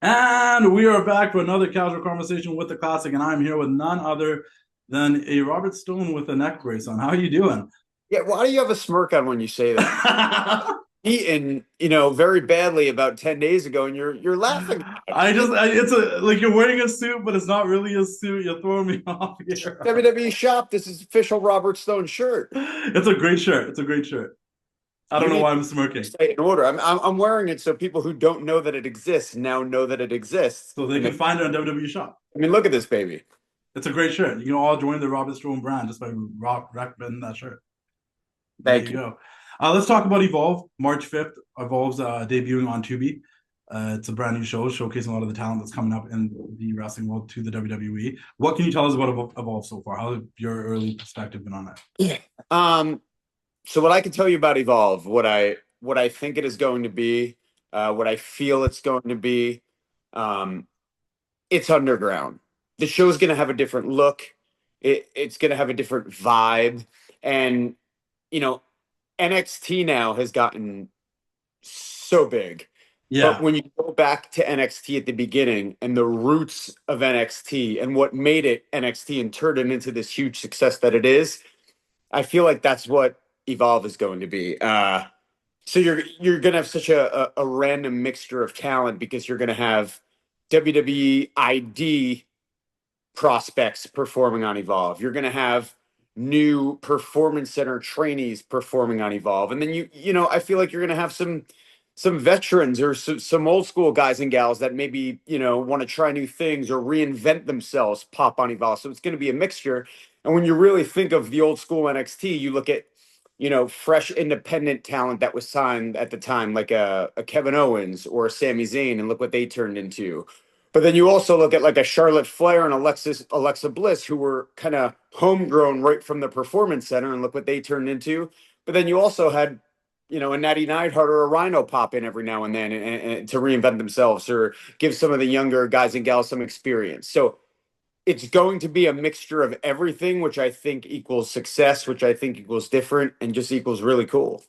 And we are back for another casual conversation with the classic, and I'm here with none other than a Robert Stone with a neck brace on. How are you doing? Yeah, why do you have a smirk on when you say that? Eaten, very badly about 10 days ago, and you're laughing about it. It's a like you're wearing a suit, but it's not really a suit. You're throwing me off here. WWE shop, this is official Robert Stone shirt. It's a great shirt. It's a great shirt. I don't You know need why I'm to smirking. stay in order. I'm wearing it so people who don't know that it exists now know that it exists. So they And can they, find it on WWE Shop. I mean, look at this baby. It's a great shirt. You can all join the Robert Stone brand just by recommending that shirt. There you Thank you. go. Let's talk about Evolve. March 5th, Evolve's debuting on Tubi. It's a brand new show showcasing a lot of the talent that's coming up in the wrestling world to the WWE. What can you tell us about Evolve so far? How have your early perspective been on that? Yeah. Um, so what I can tell you about Evolve, what I think it is going to be, what I feel it's going to be, um, it's underground. The show's going to have a different look. It's going to have a different vibe. And, you know, NXT now has gotten so big. But Yeah, when you go back to NXT at the beginning and the roots of NXT and what made it NXT and turned it into this huge success that it is, I feel like that's what Evolve is going to be. So you're gonna have such a random mixture of talent because you're gonna have WWE ID prospects performing on Evolve. You're gonna have new performance center trainees performing on Evolve, and then I feel like you're gonna have some veterans or some old school guys and gals that maybe want to try new things or reinvent themselves pop on Evolve. So it's going to be a mixture. And when you really think of the old school NXT, you look at fresh independent talent that was signed at the time, like a Kevin Owens or a Sami Zayn, and look what they turned into. But then you also look at like a Charlotte Flair and Alexa Bliss, who were kind of homegrown right from the Performance Center, and look what they turned into. But then you also had, a Natty Neidhart or a Rhino pop in every now and then and to reinvent themselves or give some of the younger guys and gals some experience. So it's going to be a mixture of everything, which I think equals success, which I think equals different, and just equals really cool.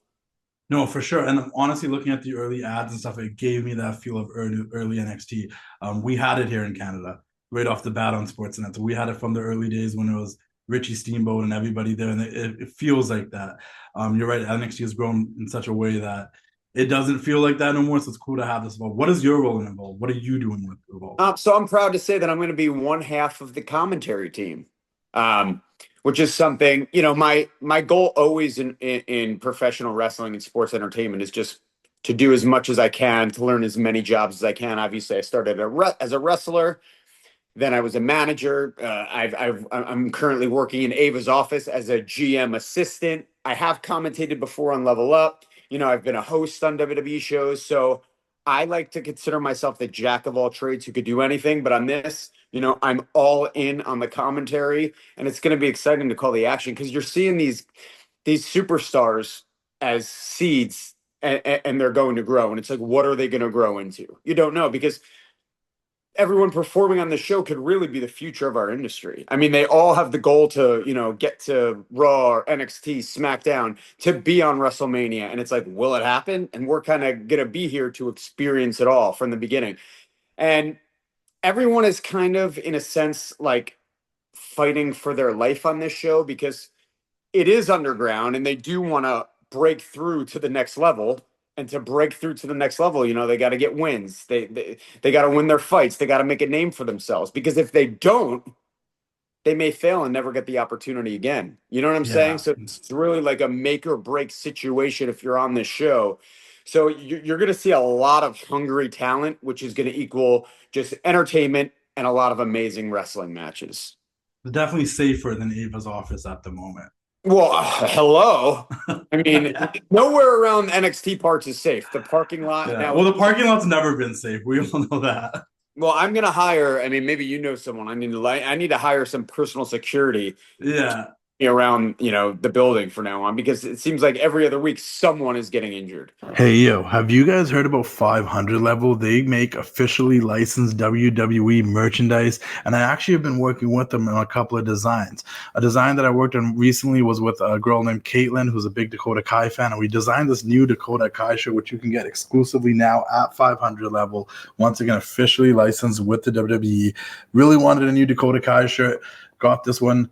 no, for sure. And honestly, looking at the early ads and stuff, it gave me that feel of early NXT. We had it here in Canada right off the bat on Sportsnet. So we had it from the early days when it was Richie Steamboat and everybody there, and it feels like that. You're right. NXT has grown in such a way that it doesn't feel like that no more. So it's cool to have this Evolve. What is your role in Evolve? What are you doing with Evolve? So I'm proud to say that I'm going to be one half of the commentary team, um, which is something, my goal always in professional wrestling and sports entertainment is just to do as much as I can, to learn as many jobs as I can. Obviously, I started as a wrestler. Then I was a manager. I'm currently working in Ava's office as a GM assistant. I have commentated before on Level Up. I've been a host on WWE shows. So I like to consider myself the jack of all trades who could do anything. But on this, I'm all in on the commentary, and it's going to be exciting to call the action because you're seeing these superstars as seeds, and they're going to grow. And it's like, what are they going to grow into? You don't know because everyone performing on the show could really be the future of our industry. I mean, they all have the goal to, get to Raw or NXT, SmackDown, to be on WrestleMania. And it's like, will it happen? And we're kind of going to be here to experience it all from the beginning. And everyone is kind of, in a sense, like fighting for their life on this show because it is underground and they do want to break through to the next level. And to break through to the next level, they got to get wins. They got to win their fights. They got to make a name for themselves because if they don't, they may fail and never get the opportunity again. You know what I'm saying? Yeah, So it's really like a make or break situation if you're on this show. So you're going to see a lot of hungry talent, which is going to equal just entertainment and a lot of amazing wrestling matches. definitely safer than Ava's office at the moment. Well, hello. I mean, nowhere around NXT parts is safe. The parking lot Yeah. now. Well, the parking lot's never been safe. We all know that. Well, I'm gonna hire. I mean, maybe you know someone. I need to hire some personal security Yeah. around, the building from now on, because it seems like every other week someone is getting injured. Hey, yo, have you guys heard about 500 Level? They make officially licensed WWE merchandise, and I actually have been working with them on a couple of designs. A design that I worked on recently was with a girl named Caitlin, who's a big Dakota Kai fan, and we designed this new Dakota Kai shirt, which you can get exclusively now at 500 Level. Once again, officially licensed with the WWE. Really wanted a new Dakota Kai shirt. Got this one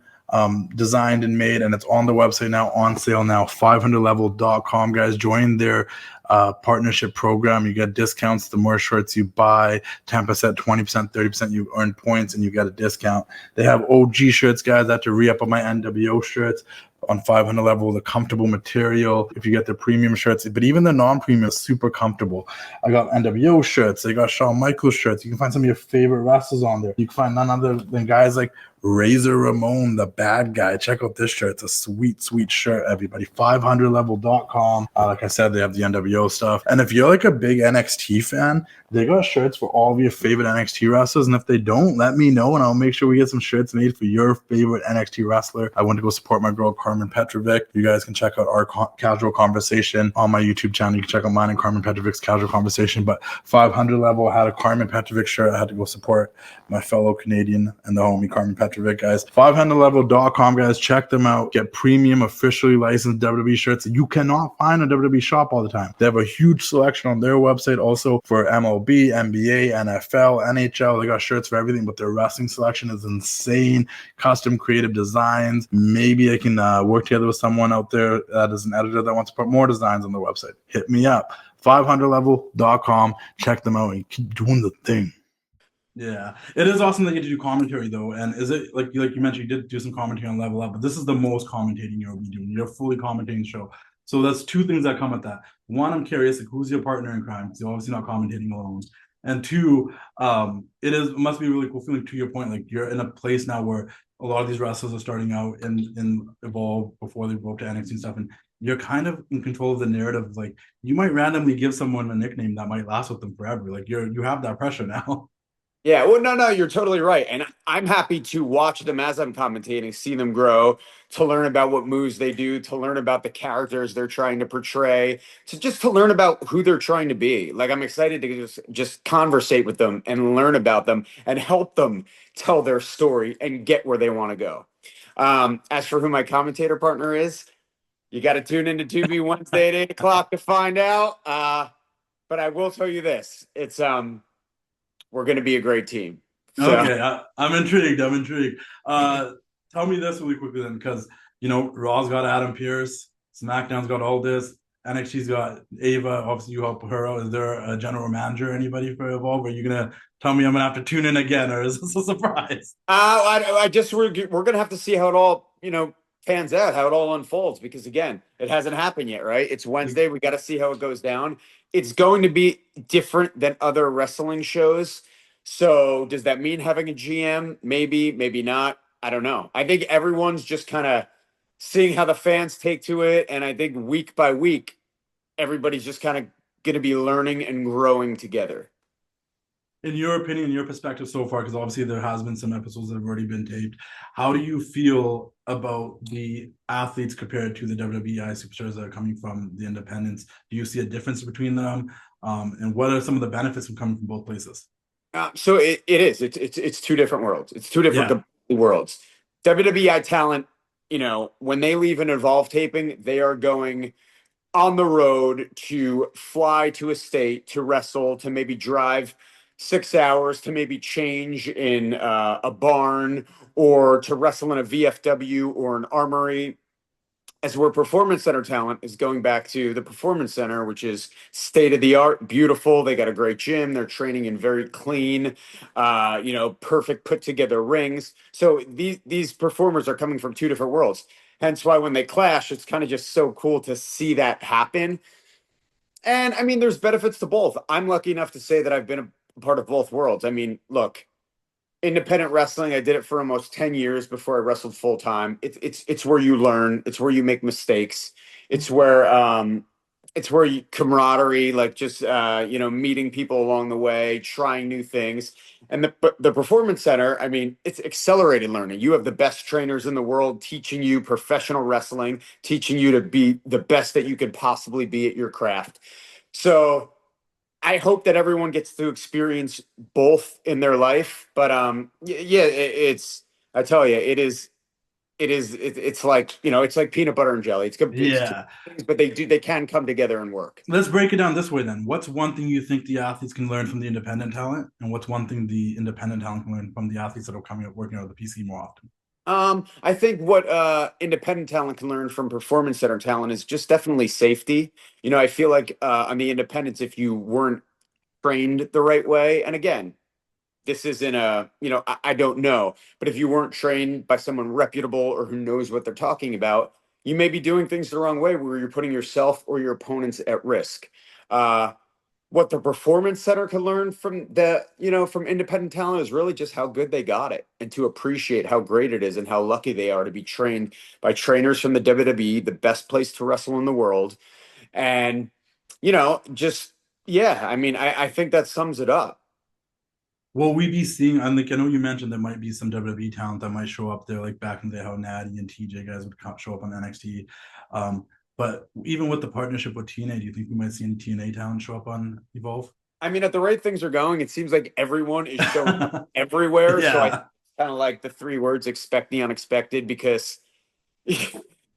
designed and made, and it's on the website now, on sale now, 500level.com. Guys, join their partnership program. You get discounts the more shirts you buy, 10%, 20%, 30%. You earn points and you get a discount. They have OG shirts, guys. I have to re-up on my NWO shirts on 500 Level, the comfortable material. If you get the premium shirts, but even the non-premium is super comfortable. I got NWO shirts. They got Shawn Michaels shirts. You can find some of your favorite wrestlers on there. You can find none other than guys like Razor Ramon, the bad guy. Check out this shirt. It's a sweet, sweet shirt, everybody. 500level.com. Like I said, they have the NWO stuff. And if you're like a big NXT fan, they got shirts for all of your favorite NXT wrestlers. And if they don't, let me know and I'll make sure we get some shirts made for your favorite NXT wrestler. I went to go support my girl, Carmen Petrovic. You guys can check out our casual conversation on my YouTube channel. You can check out mine and Carmen Petrovic's casual conversation. But 500 Level had a Carmen Petrovic shirt. I had to go support my fellow Canadian and the homie Carmen Petrovic, guys. 500level.com, guys. Check them out. Get premium, officially licensed WWE shirts that you cannot find in a WWE shop all the time. They have a huge selection on their website also for MLB, NBA, NFL, NHL. They got shirts for everything, but their wrestling selection is insane. Custom creative designs. Maybe I can work together with someone out there that is an editor that wants to put more designs on the website. Hit me up. 500level.com. Check them out and keep doing the thing. Yeah, it is awesome that you get to do commentary though. And is it like you mentioned, you did do some commentary on Level Up, but this is the most commentating you'll be doing. You're fully commentating the show. So that's two things that come with that. One, I'm curious, like, who's your partner in crime? Because you're obviously not commentating alone. And two, it must be a really cool feeling, to your point, like you're in a place now where a lot of these wrestlers are starting out in Evolve before they go up to NXT and stuff, and you're kind of in control of the narrative. Like, you might randomly give someone a nickname that might last with them forever. Like, you have that pressure now. Yeah, well, no, you're totally right. And I'm happy to watch them as I'm commentating, see them grow, to learn about what moves they do, to learn about the characters they're trying to portray, to learn about who they're trying to be. Like, I'm excited to just conversate with them and learn about them and help them tell their story and get where they want to go. As for who my commentator partner is, you got to tune into Tubi Wednesday at 8 o'clock to find out. But I will tell you this. It's we're going to be a great team. So. Okay, I'm intrigued. Tell me this really quickly then, because Raw's got Adam Pearce, SmackDown's got Aldis, NXT's got Ava. Obviously, you help her out. Is there a general manager, anybody for Evolve? Are you gonna tell me I'm gonna have to tune in again, or is this a surprise? We're gonna have to see how it all pans out, how it all unfolds, because again, it hasn't happened yet, right? It's Wednesday. We got to see how it goes down. It's going to be different than other wrestling shows. So does that mean having a GM? Maybe, maybe not. I don't know. I think everyone's just kind of seeing how the fans take to it. And I think week by week, everybody's just kind of going to be learning and growing together. In your opinion, your perspective so far, because obviously there has been some episodes that have already been taped, how do you feel about the athletes compared to the WWEI superstars that are coming from the independents? Do you see a difference between them? And what are some of the benefits from coming from both places? So it is. It's two different worlds. It's two different worlds. WWEI Talent, when they leave an Evolve taping, they are going on the road to fly to a state to wrestle, to maybe drive 6 hours, to maybe change in a barn, or to wrestle in a VFW or an armory. As where Performance Center Talent is going back to the Performance Center, which is state of the art, beautiful. They got a great gym. They're training in very clean, perfect put together rings. So these performers are coming from two different worlds. Hence why when they clash, it's kind of just so cool to see that happen. And I mean, there's benefits to both. I'm lucky enough to say that I've been a part of both worlds. I mean, look, independent wrestling, I did it for almost 10 years before I wrestled full time. It's where you learn. It's where you make mistakes. It's where it's where camaraderie, like just meeting people along the way, trying new things. And the performance center, I mean, it's accelerated learning. You have the best trainers in the world teaching you professional wrestling, teaching you to be the best that you could possibly be at your craft. So I hope that everyone gets to experience both in their life. But yeah, it's I tell you, it's like, it's like peanut butter and jelly. It's two Yeah. things, but they can come together and work. Let's break it down this way then. What's one thing you think the athletes can learn from the independent talent? And what's one thing the independent talent can learn from the athletes that are coming up working out of the PC more often? I think what independent talent can learn from performance center talent is just definitely safety. I feel like on the independents, if you weren't trained the right way, and again, this isn't I don't know, but if you weren't trained by someone reputable or who knows what they're talking about, you may be doing things the wrong way where you're putting yourself or your opponents at risk. What the performance center can learn from independent talent is really just how good they got it and to appreciate how great it is and how lucky they are to be trained by trainers from the WWE, the best place to wrestle in the world. And, just, yeah, I mean, I think that sums it up. Will we be seeing? I think I know you mentioned there might be some WWE talent that might show up there, like back in the day, how Natty and TJ guys would show up on NXT. But even with the partnership with TNA, do you think we might see any TNA talent show up on Evolve? I mean, at the rate things are going, it seems like everyone is showing up everywhere. So I Yeah, kind of like the three words expect the unexpected because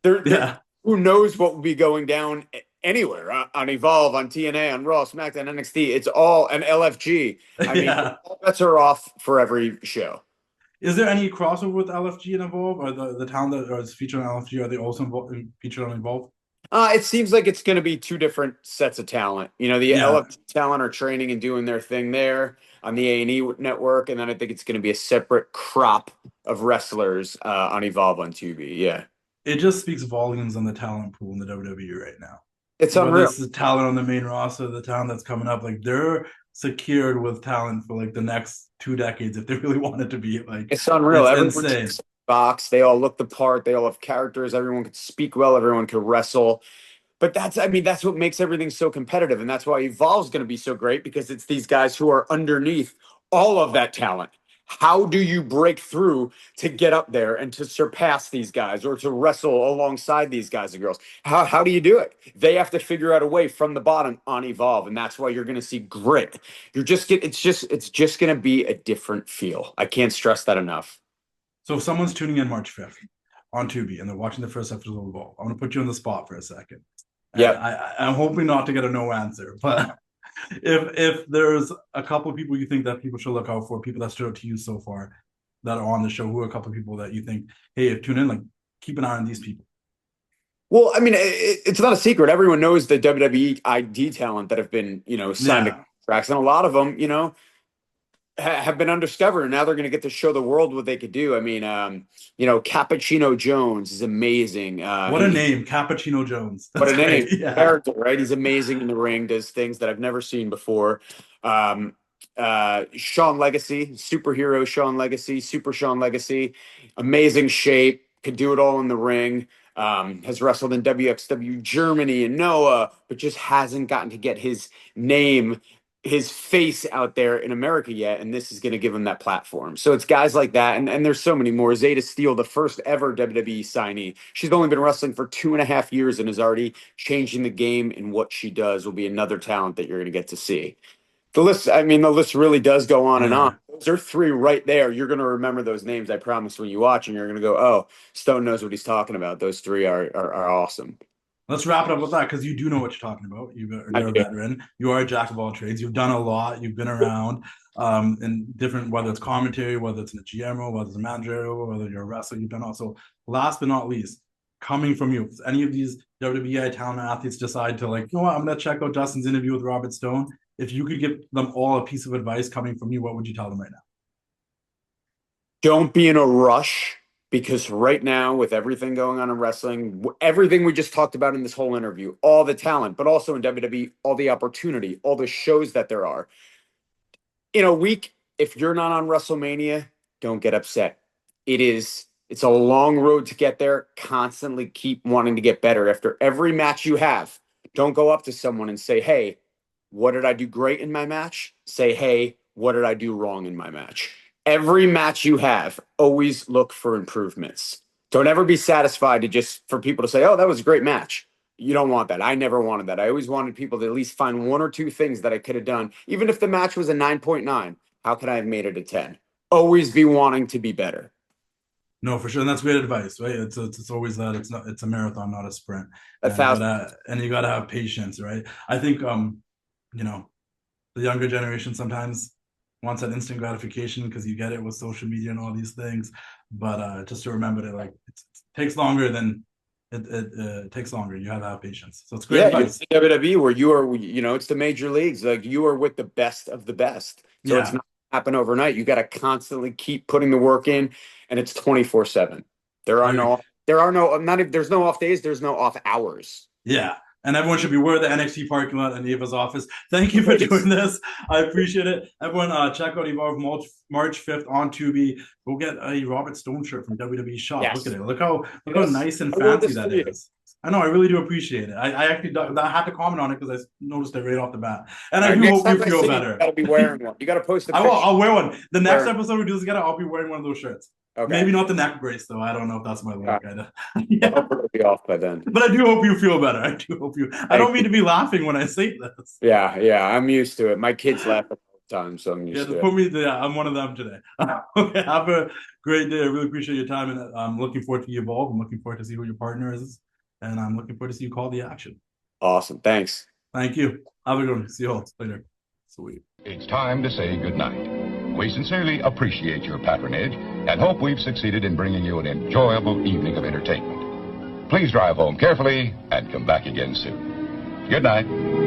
there yeah, who knows what will be going down anywhere on Evolve, on TNA, on Raw, SmackDown, NXT. It's all an LFG. I mean, yeah. all bets are off for every show. Is there any crossover with LFG and Evolve, or the talent that is featured on LFG? Are they also featured on Evolve? It seems like it's going to be two different sets of talent. The Yeah, LFG talent are training and doing their thing there on the A&E network, and then I think it's going to be a separate crop of wrestlers on Evolve on Tubi. Yeah, it just speaks volumes on the talent pool in the WWE right now. it's Whether unreal. it's the talent on the main roster, the talent that's coming up, like they're secured with talent for like the next 2 decades if they really want it to be. Like It's unreal. it's Everyone insane. checks the box. They all look the part. They all have characters. Everyone can speak well. Everyone can wrestle. But I mean, that's what makes everything so competitive. And that's why Evolve's going to be so great because it's these guys who are underneath all of that talent. How do you break through to get up there and to surpass these guys or to wrestle alongside these guys and girls? How do you do it? They have to figure out a way from the bottom on Evolve. And that's why you're going to see grit. It's just going to be a different feel. I can't stress that enough. So if someone's tuning in March 5th on Tubi and they're watching the first episode of Evolve, I'm gonna put you on the spot for a second. And Yep. I'm hoping not to get a no answer, but if there's a couple of people you think that people should look out for, people that stood out to you so far that are on the show, who are a couple of people that you think, hey, if tune in, like keep an eye on these people. Well, I mean, it's not a secret. Everyone knows the WWE ID talent that have been, signed to Yeah, contracts, and a lot of them, have been undiscovered, and now they're going to get to show the world what they could do. I mean, Cappuccino Jones is amazing. what a name, Cappuccino Jones. What That's a great. name, Yeah, character, right? He's amazing in the ring, does things that I've never seen before. Um, Sean Legacy, superhero Sean Legacy, super Sean Legacy, amazing shape, could do it all in the ring. Has wrestled in WXW Germany and Noah, but just hasn't gotten to get his name, his face out there in America yet. And this is going to give him that platform. So it's guys like that. And there's so many more. Zeta Steele, the first ever WWE signee. She's only been wrestling for 2.5 years and is already changing the game in what she does, will be another talent that you're going to get to see. The list really does go on and on. yeah. Those are three right there. You're going to remember those names, I promise, when you watch, and you're going to go, oh, Stone knows what he's talking about. Those three are awesome. Let's wrap it up with that because you do know what you're talking about. I You're a do. veteran. You are a jack of all trades. You've done a lot. You've been around in different, whether it's commentary, whether it's in a GM role, whether it's a manager, whether you're a wrestler. You've done also. Last but not least, coming from you, if any of these WWEI talent athletes decide to like, you know what, I'm going to check out Justin's interview with Robert Stone. If you could give them all a piece of advice coming from you, what would you tell them right now? Don't be in a rush because right now, with everything going on in wrestling, everything we just talked about in this whole interview, all the talent, but also in WWE, all the opportunity, all the shows that there are. In a week, if you're not on WrestleMania, don't get upset. It's a long road to get there. Constantly keep wanting to get better. After every match you have, Don't go up to someone and say, hey, what did I do great in my match? Say, hey, what did I do wrong in my match? Every match you have, always look for improvements. Don't ever be satisfied to just for people to say, oh, that was a great match. You don't want that. I never wanted that. I always wanted people to at least find one or two things that I could have done. Even if the match was a 9.9, how could I have made it a 10? Always be wanting to be better. No, for sure, and that's great advice, right? It's always that it's a marathon, not a sprint, A thousand. and you gotta have patience, right? I think you know, the younger generation sometimes wants that instant gratification because you get it with social media and all these things, but just to remember that like it takes longer than it takes longer. You have to have patience, so it's great advice. WWE where you are, it's the major leagues. Like you are with the best of the best, so it's not happen overnight. You got to constantly keep putting the work in, and it's 24/7. There's no off days. There's no off hours. Yeah. And everyone should be aware of the NXT parking lot and Eva's office. Thank you for doing this. I appreciate it. Everyone, check out Evolve March 5th on Tubi. Go get a Robert Stone shirt from WWE Shop. Yes. Look at it. Look how nice and fancy that is. I know. I really do appreciate it. I actually had to comment on it because I noticed it right off the bat. And I do hope you feel better. You got to be wearing one. You got to post a picture. I'll wear one. The next episode we do this together, I'll be wearing one of those shirts. Okay. Maybe not the neck brace though. I don't know if that's my look. Yeah. I'll be off by then. But I do hope you feel better. I don't mean to be laughing when I say this. Yeah. I'm used to it. My kids laugh all the time, so I'm used to it. I'm one of them today. Okay, have a great day. I really appreciate your time, and I'm looking forward to Evolve. I'm looking forward to see who your partner is, and I'm looking forward to see you call the action. Awesome. Thanks. Thank you. Have a good one. See you all later. Sweet. It's time to say goodnight. We sincerely appreciate your patronage and hope we've succeeded in bringing you an enjoyable evening of entertainment. Please drive home carefully and come back again soon. Good night.